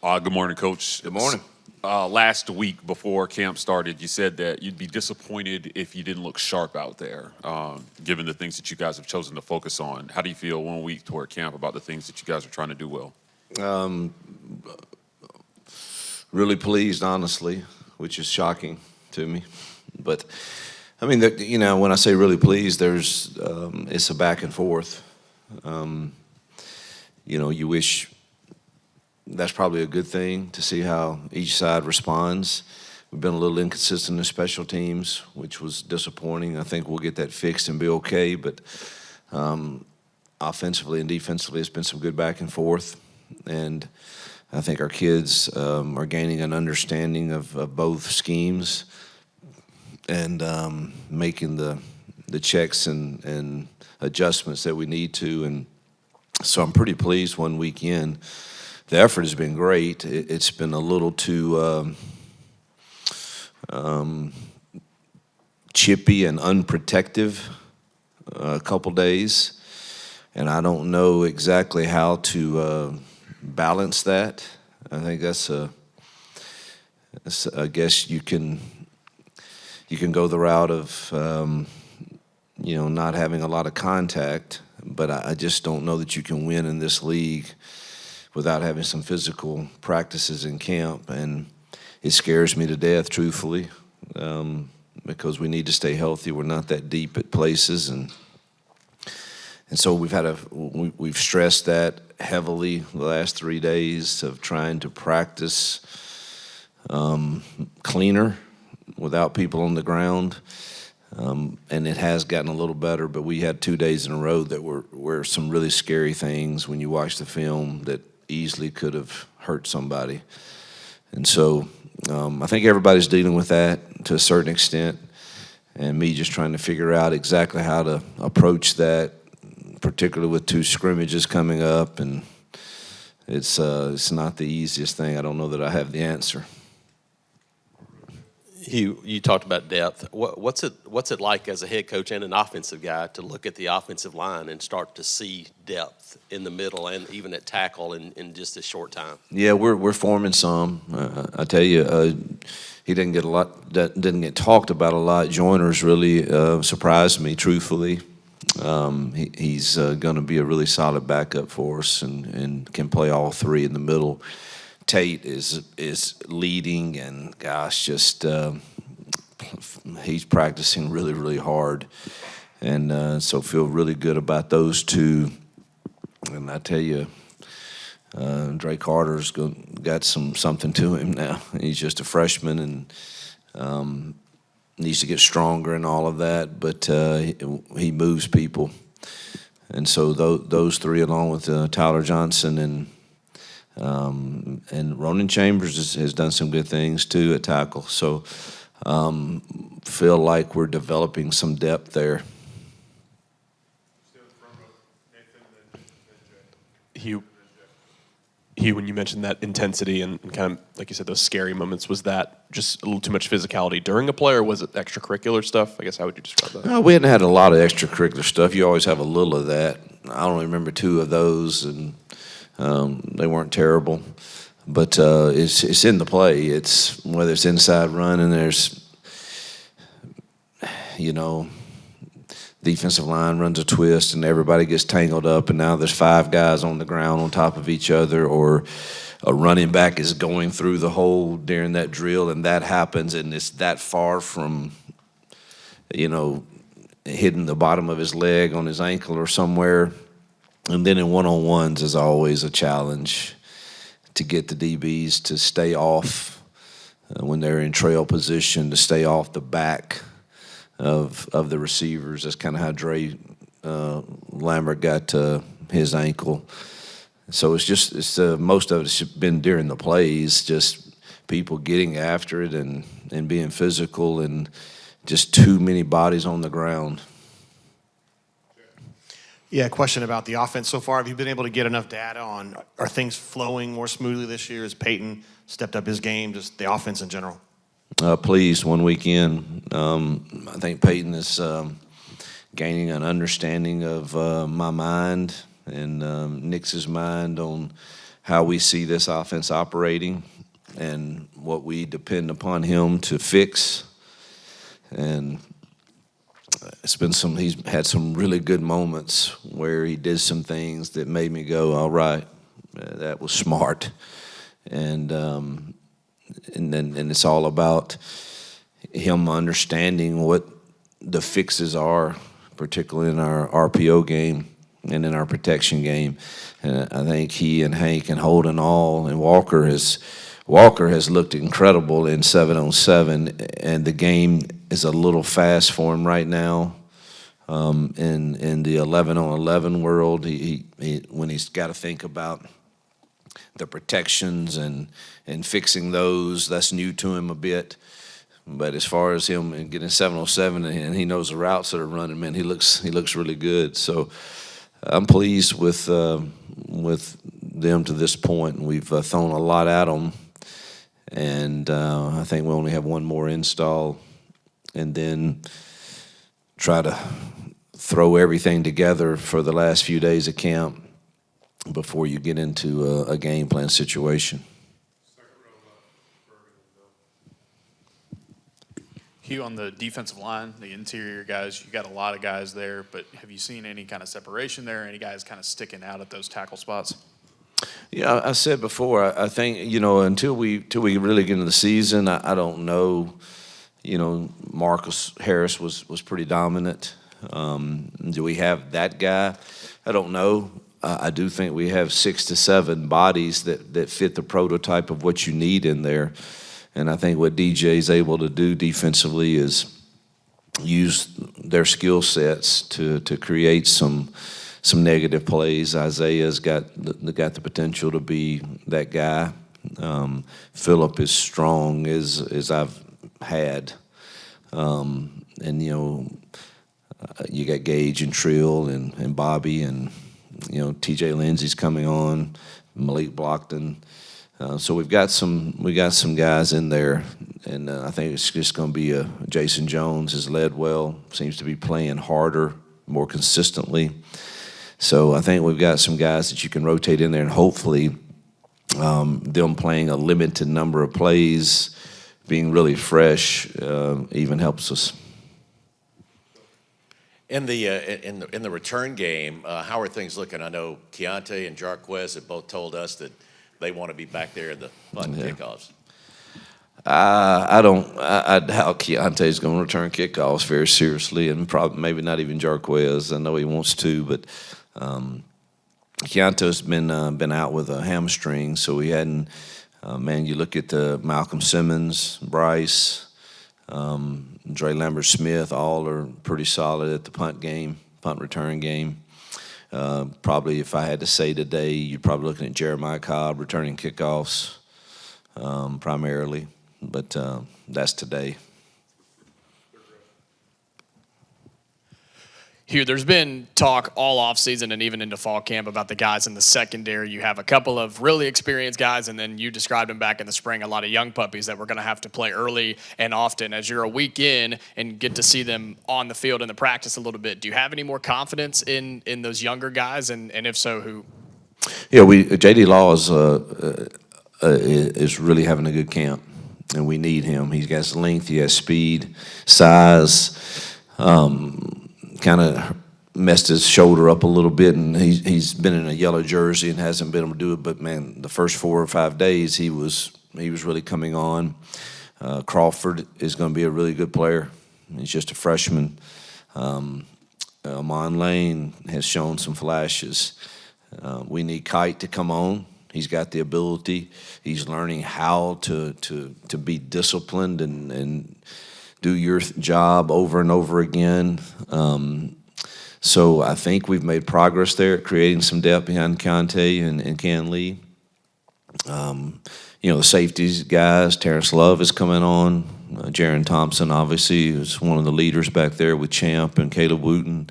Good morning, Coach. Good morning. Last week before camp started, you said that you'd be disappointed if you didn't look sharp out there, given the things that you guys have chosen to focus on. How do you feel 1 week toward camp about the things that you guys are trying to do well? Really pleased, honestly, which is shocking to me. But I mean, when I say really pleased, it's a back and forth. You wish that's probably a good thing to see how each side responds. We've been a little inconsistent in special teams, which was disappointing. I think we'll get that fixed and be okay. But offensively and defensively, it's been some good back and forth. And I think our kids are gaining an understanding of both schemes and making the checks and adjustments that we need to. And so I'm pretty pleased 1 week in. The effort has been great. It's been a little too chippy and unprotective a couple days, and I don't know exactly how to balance that. I think I guess you can go the route of not having a lot of contact, but I just don't know that you can win in this league without having some physical practices in camp. And it scares me to death, truthfully, because we need to stay healthy. We're not that deep at places, and so we've stressed that heavily the last 3 days of trying to practice cleaner without people on the ground. And it has gotten a little better, but we had 2 days in a row that were some really scary things when you watch the film that easily could have hurt somebody. And so I think everybody's dealing with that to a certain extent, and me just trying to figure out exactly how to approach that, particularly with 2 scrimmages coming up, and it's not the easiest thing. I don't know that I have the answer. Hugh, you talked about depth. What's it like as a head coach and an offensive guy to look at the offensive line and start to see depth in the middle and even at tackle in just a short time? Yeah, we're forming some. I tell you, he didn't get talked about a lot. Joyner's really surprised me, truthfully. He's going to be a really solid backup for us and can play all 3 in the middle. Tate is leading, and gosh, just he's practicing really, really hard, and so feel really good about those 2. And I tell you, Dre Carter's got something to him now. He's just a freshman and needs to get stronger and all of that, but he moves people, and so those 3, along with Tyler Johnson and Ronan Chambers has done some good things too at tackle. So feel like we're developing some depth there. Hugh, when you mentioned that intensity and kind of, like you said, those scary moments, was that just a little too much physicality during a play, or was it extracurricular stuff? I guess, how would you describe that? We hadn't had a lot of extracurricular stuff. You always have a little of that. I only remember 2 of those, and they weren't terrible, but it's in the play. It's whether it's inside run and there's, defensive line runs a twist and everybody gets tangled up, and now there's 5 guys on the ground on top of each other, or a running back is going through the hole during that drill, and that happens, and it's that far from, hitting the bottom of his leg on his ankle or somewhere. And then in one-on-ones is always a challenge to get the DBs to stay off when they're in trail position, to stay off the back of the receivers. That's kind of how Dre Lambert got his ankle. So it's most of it's been during the plays, just people getting after it and being physical, and just too many bodies on the ground. Yeah, question about the offense so far. Have you been able to get enough data on, are things flowing more smoothly this year? Has Peyton stepped up his game, just the offense in general? Pleased 1 week in. I think Peyton is gaining an understanding of my mind and Nix's mind on how we see this offense operating and what we depend upon him to fix. And he's had some really good moments where he did some things that made me go, all right, that was smart. And it's all about him understanding what the fixes are, particularly in our RPO game and in our protection game. And I think he and Hank and Holden and Walker has looked incredible in 7-on-7, and the game is a little fast for him right now. In the 11-on-11 world, he when he's got to think about the protections and fixing those, that's new to him a bit. But as far as him getting 7-on-7 and he knows the routes that are running, man, he looks really good. So I'm pleased with them to this point, and we've thrown a lot at them. And I think we only have one more install, and then try to throw everything together for the last few days of camp before you get into a game plan situation. Hugh, on the defensive line, the interior guys, you got a lot of guys there, but have you seen any kind of separation there? Any guys kind of sticking out at those tackle spots? Yeah, I said before, I think, until we really get into the season, I don't know. Marcus Harris was pretty dominant. Do we have that guy? I don't know. I do think we have 6 to 7 bodies that fit the prototype of what you need in there. And I think what DJ is able to do defensively is use their skill sets to create some negative plays. Isaiah's got the potential to be that guy. Phillip is strong as I've had. You got Gage and Trill and Bobby and TJ Lindsey's coming on, Malik Blockton. So we've got some guys in there, and I think it's just going to be Jason Jones has led well, seems to be playing harder, more consistently. So I think we've got some guys that you can rotate in there, and hopefully them playing a limited number of plays, being really fresh, even helps us. In the return game, how are things looking? I know Keontae and Jarquez have both told us that they want to be back there in the punt kickoffs. I doubt Keontae's going to return kickoffs very seriously, and probably maybe not even Jarquez. I know he wants to, but Keontae's been out with a hamstring, so he hadn't. You look at Malcolm Simmons, Bryce, Dre Lambert-Smith, all are pretty solid at the punt return game. Probably, if I had to say today, you're probably looking at Jeremiah Cobb returning kickoffs primarily, but that's today. Hugh, there's been talk all offseason and even into fall camp about the guys in the secondary. You have a couple of really experienced guys, and then you described them back in the spring, a lot of young puppies that we're going to have to play early and often. As you're a week in and get to see them on the field in the practice a little bit, do you have any more confidence in those younger guys, and if so, who? Yeah, J.D. Law is really having a good camp, and we need him. He's got length, he has speed, size. Kind of messed his shoulder up a little bit, and he's been in a yellow jersey and hasn't been able to do it. But man, the first 4 or 5 days he was really coming on. Crawford is going to be a really good player. He's just a freshman. Amon Lane has shown some flashes. We need Kite to come on. He's got the ability. He's learning how to be disciplined and do your job over and over again. So I think we've made progress there at creating some depth behind Keontae and Ken Lee. The safeties guys, Terrence Love is coming on. Jaron Thompson, obviously, is one of the leaders back there with Champ and Caleb Wooten.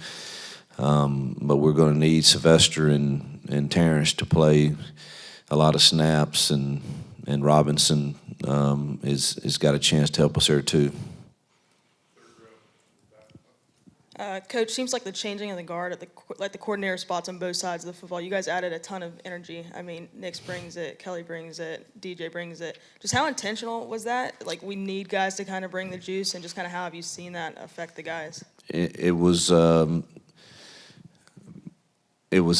But we're going to need Sylvester and Terrence to play a lot of snaps, and Robinson has got a chance to help us there too. Coach, seems like the changing of the guard at the coordinator spots on both sides of the football. You guys added a ton of energy. I mean, Nix brings it, Kelly brings it, DJ brings it. Just how intentional was that? Like, we need guys to kind of bring the juice, and just kind of how have you seen that affect the guys? It was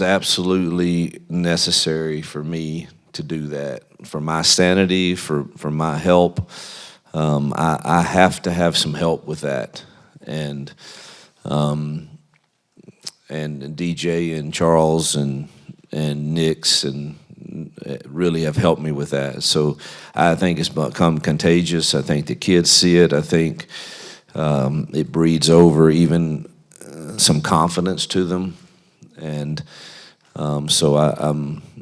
absolutely necessary for me to do that, for my sanity, for my help. I have to have some help with that, and DJ and Charles and Nix and really have helped me with that. So I think it's become contagious. I think the kids see it. I think it breeds over even some confidence to them, and so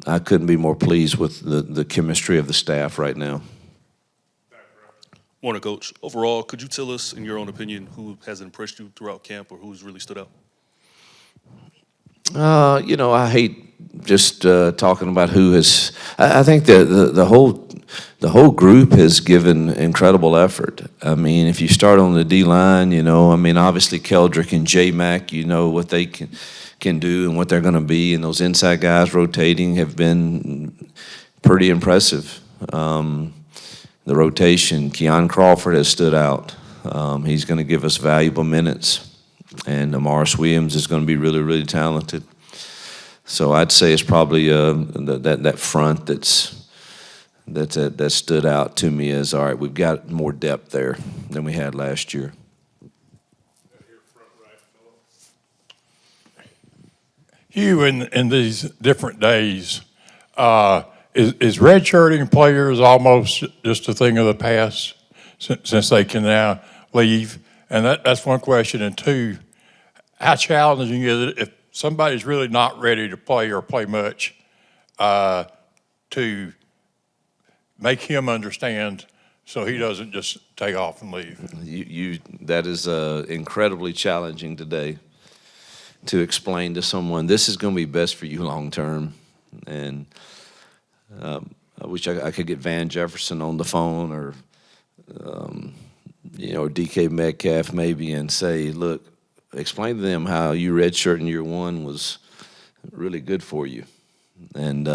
I couldn't be more pleased with the chemistry of the staff right now. Morning, Coach. Overall, could you tell us, in your own opinion, who has impressed you throughout camp or who's really stood out? I hate just talking about who has. I think the whole group has given incredible effort. I mean, if you start on the D line, obviously Keldrick and J-Mac, what they can do and what they're going to be, and those inside guys rotating have been pretty impressive. The rotation, Keon Crawford has stood out. He's going to give us valuable minutes. And Amaris Williams is going to be really, really talented. So I'd say it's probably that front that stood out to me as, all right, we've got more depth there than we had last year. Hugh, in these different days, is redshirting players almost just a thing of the past since they can now leave? And that's one question. And two, how challenging is it if somebody's really not ready to play or play much to make him understand so he doesn't just take off and leave? That is incredibly challenging today to explain to someone this is going to be best for you long term. And I wish I could get Van Jefferson on the phone or DK Metcalf maybe and say, look, explain to them how you redshirt in year one was really good for you. And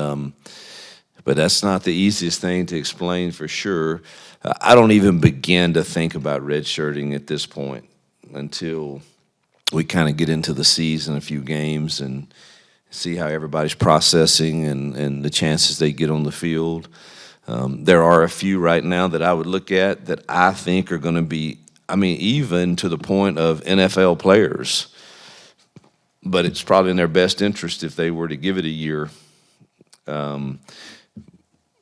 but that's not the easiest thing to explain for sure. I don't even begin to think about redshirting at this point until we kind of get into the season, a few games, and see how everybody's processing and the chances they get on the field. There are a few right now that I would look at that I think are going to be, even to the point of NFL players. But it's probably in their best interest if they were to give it a year.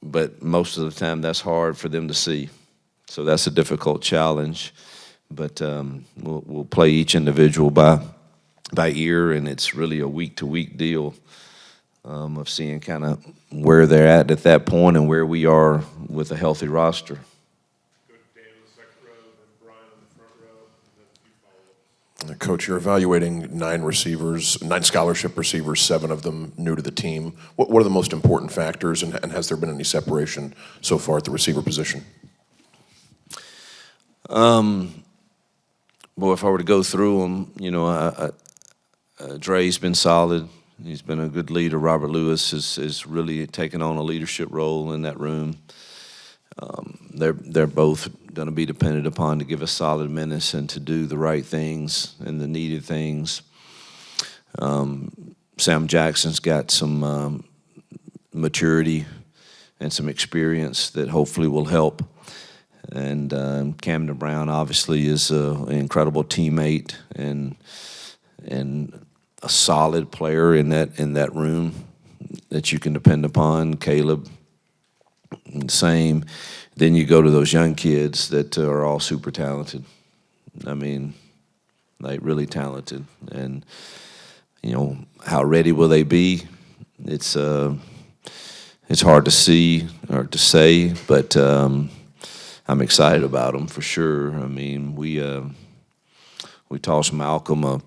But most of the time, that's hard for them to see. So that's a difficult challenge. But we'll play each individual by ear, and it's really a week-to-week deal of seeing kind of where they're at that point and where we are with a healthy roster. Go to Dan in the second row, then Brian in the front row, and then a few follow-ups. Coach, you're evaluating 9 scholarship receivers, 7 of them new to the team. What are the most important factors, and has there been any separation so far at the receiver position? Boy, if I were to go through them, Dre's been solid. He's been a good leader. Robert Lewis is really taken on a leadership role in that room. They're both going to be depended upon to give us solid minutes and to do the right things and the needed things. Sam Jackson's got some maturity and some experience that hopefully will help. And Camden Brown obviously is an incredible teammate and a solid player in that room that you can depend upon. Caleb, same. Then you go to those young kids that are all super talented. Like really talented. And how ready will they be? It's hard to see or to say, but I'm excited about them for sure. We tossed Malcolm a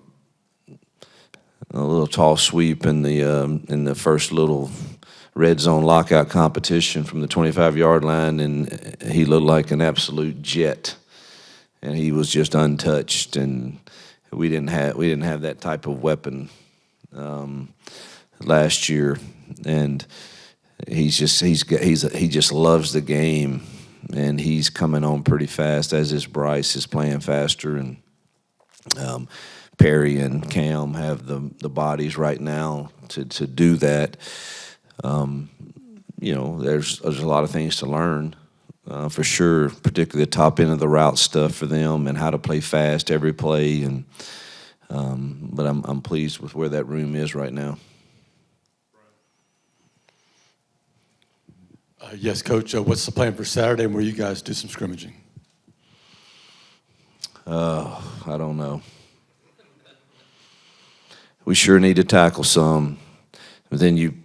little toss sweep in the first little red zone lockout competition from the 25-yard line, and he looked like an absolute jet, and he was just untouched. And we didn't have that type of weapon last year, and he just loves the game, and he's coming on pretty fast. As is Bryce is playing faster, and Perry and Cam have the bodies right now to do that. There's a lot of things to learn. For sure, particularly the top end of the route stuff for them and how to play fast every play. And but I'm pleased with where that room is right now. Yes, Coach. What's the plan for Saturday and where you guys do some scrimmaging? I don't know. We sure need to tackle some. But then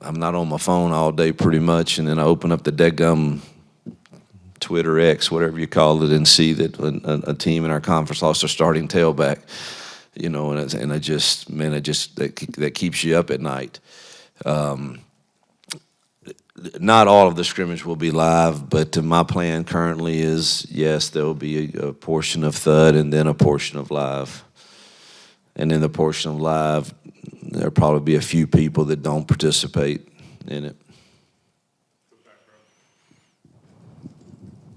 I'm not on my phone all day pretty much, and then I open up the deadgum Twitter X, whatever you call it, and see that a team in our conference lost their starting tailback. That keeps you up at night. Not all of the scrimmage will be live, but my plan currently is, yes, there will be a portion of Thud and then a portion of live. And in the portion of live, there'll probably be a few people that don't participate in it.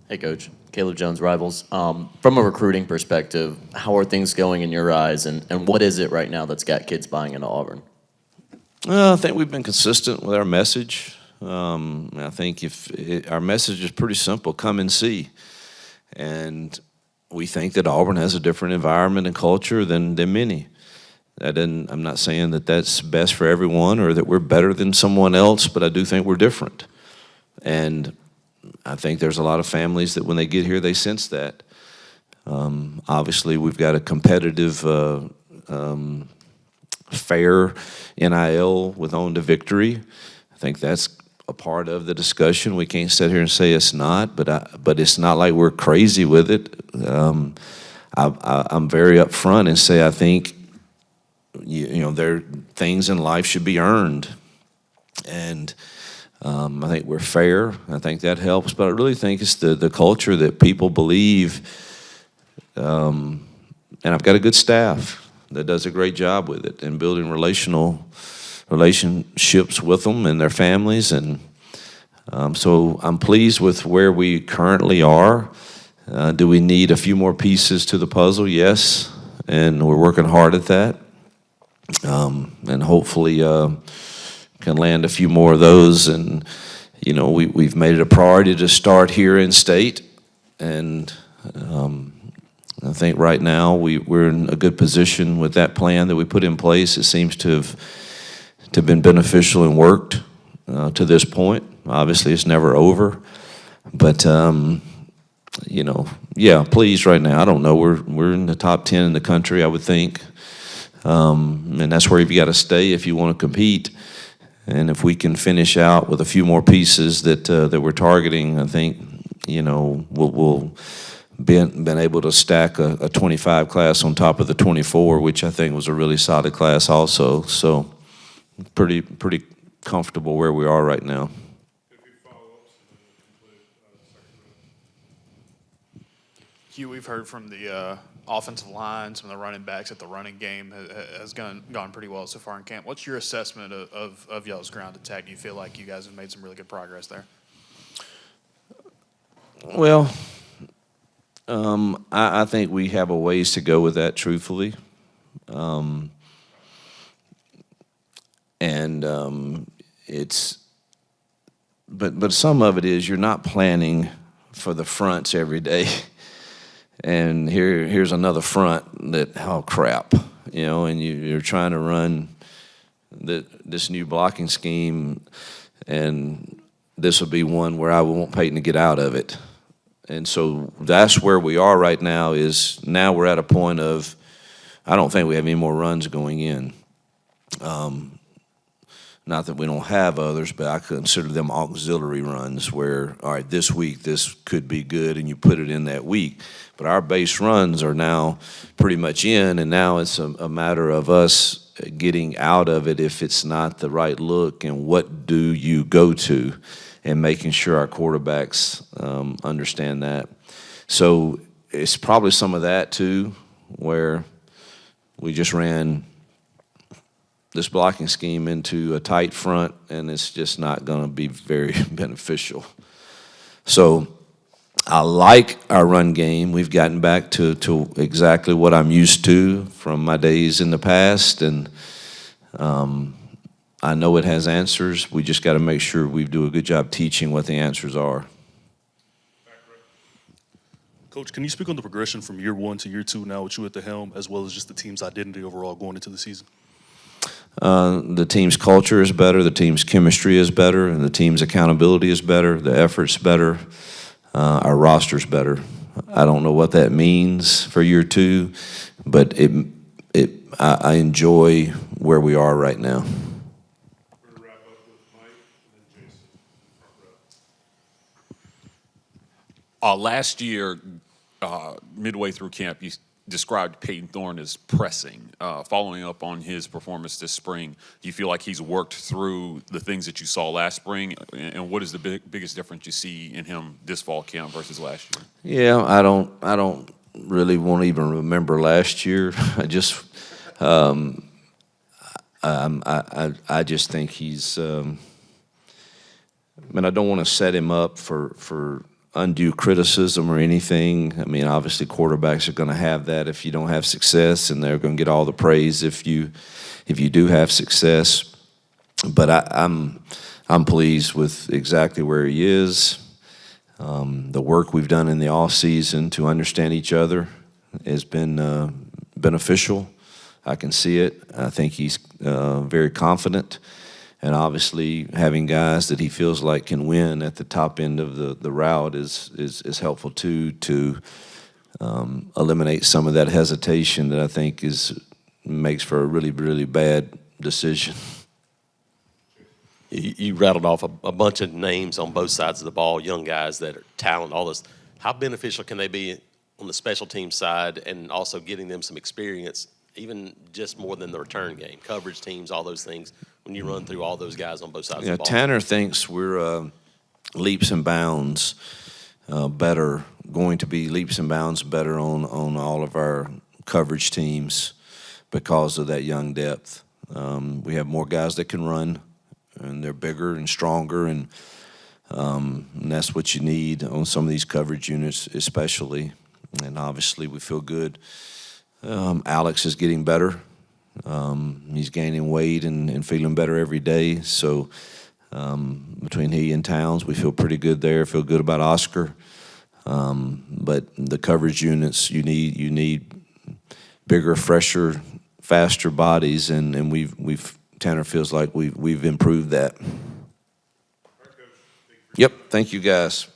Hey, Coach. Caleb Jones, Rivals. From a recruiting perspective, how are things going in your eyes, and what is it right now that's got kids buying into Auburn? Well, I think we've been consistent with our message. I think our message is pretty simple: come and see. And we think that Auburn has a different environment and culture than many. I'm not saying that that's best for everyone or that we're better than someone else, but I do think we're different. And I think there's a lot of families that when they get here, they sense that. Obviously, we've got a competitive, fair NIL with On to Victory. I think that's a part of the discussion. We can't sit here and say it's not, but it's not like we're crazy with it. I'm very upfront and say I think there things in life should be earned, and I think we're fair. I think that helps, but I really think it's the culture that people believe. And I've got a good staff that does a great job with it and building relationships with them and their families, and so I'm pleased with where we currently are. Do we need a few more pieces to the puzzle? Yes, and we're working hard at that, and hopefully can land a few more of those. And we've made it a priority to start here in state, and I think right now we're in a good position with that plan that we put in place. It seems to have been beneficial and worked to this point. Obviously, it's never over, but pleased right now. I don't know. We're in the top 10 in the country, I would think, and that's where you've got to stay if you want to compete. And if we can finish out with a few more pieces that we're targeting, I think we'll been able to stack a 25 class on top of the 24, which I think was a really solid class also. So pretty comfortable where we are right now. Hugh, we've heard from the offensive line, some of the running backs that the running game has gone pretty well so far in camp. What's your assessment of y'all's ground attack? Do you feel like you guys have made some really good progress there? Well, I think we have a ways to go with that, truthfully. But some of it is you're not planning for the fronts every day. And here's another front that, oh crap, and you're trying to run this new blocking scheme, and this will be one where I want Peyton to get out of it. And so that's where we are right now. Is now we're at a point of, I don't think we have any more runs going in. Not that we don't have others, but I consider them auxiliary runs where, all right, this week this could be good, and you put it in that week. But our base runs are now pretty much in, and now it's a matter of us getting out of it if it's not the right look, and what do you go to, and making sure our quarterbacks understand that. So it's probably some of that too, where we just ran this blocking scheme into a tight front, and it's just not going to be very beneficial. So I like our run game. We've gotten back to exactly what I'm used to from my days in the past, and I know it has answers. We just got to make sure we do a good job teaching what the answers are. Coach, can you speak on the progression from year one to year two now with you at the helm, as well as just the team's identity overall going into the season? The team's culture is better, the team's chemistry is better, and the team's accountability is better, the effort's better, our roster's better. I don't know what that means for year two, but I enjoy where we are right now. Last year, midway through camp, you described Peyton Thorne as pressing. Following up on his performance this spring, do you feel like he's worked through the things that you saw last spring? And what is the biggest difference you see in him this fall camp versus last year? Yeah, I don't really want to even remember last year. I just I just think he's. I don't want to set him up for undue criticism or anything. I mean, obviously quarterbacks are going to have that if you don't have success, and they're going to get all the praise if you do have success. But I'm pleased with exactly where he is. The work we've done in the off season to understand each other has been beneficial. I can see it. I think he's very confident. And obviously, having guys that he feels like can win at the top end of the route is helpful too, to eliminate some of that hesitation that I think makes for a really, really bad decision. You rattled off a bunch of names on both sides of the ball, young guys that are talent, all this. How beneficial can they be on the special team side, and also getting them some experience, even just more than the return game, coverage teams, all those things, when you run through all those guys on both sides of the ball? Tanner thinks we're leaps and bounds better, going to be leaps and bounds better on all of our coverage teams because of that young depth. We have more guys that can run, and they're bigger and stronger, and that's what you need on some of these coverage units especially. And obviously we feel good. Alex is getting better. He's gaining weight and feeling better every day. So between he and Towns, we feel pretty good there. Feel good about Oscar. But the coverage units, you need bigger, fresher, faster bodies, and Tanner feels like we've improved that. Yep. Thank you, guys.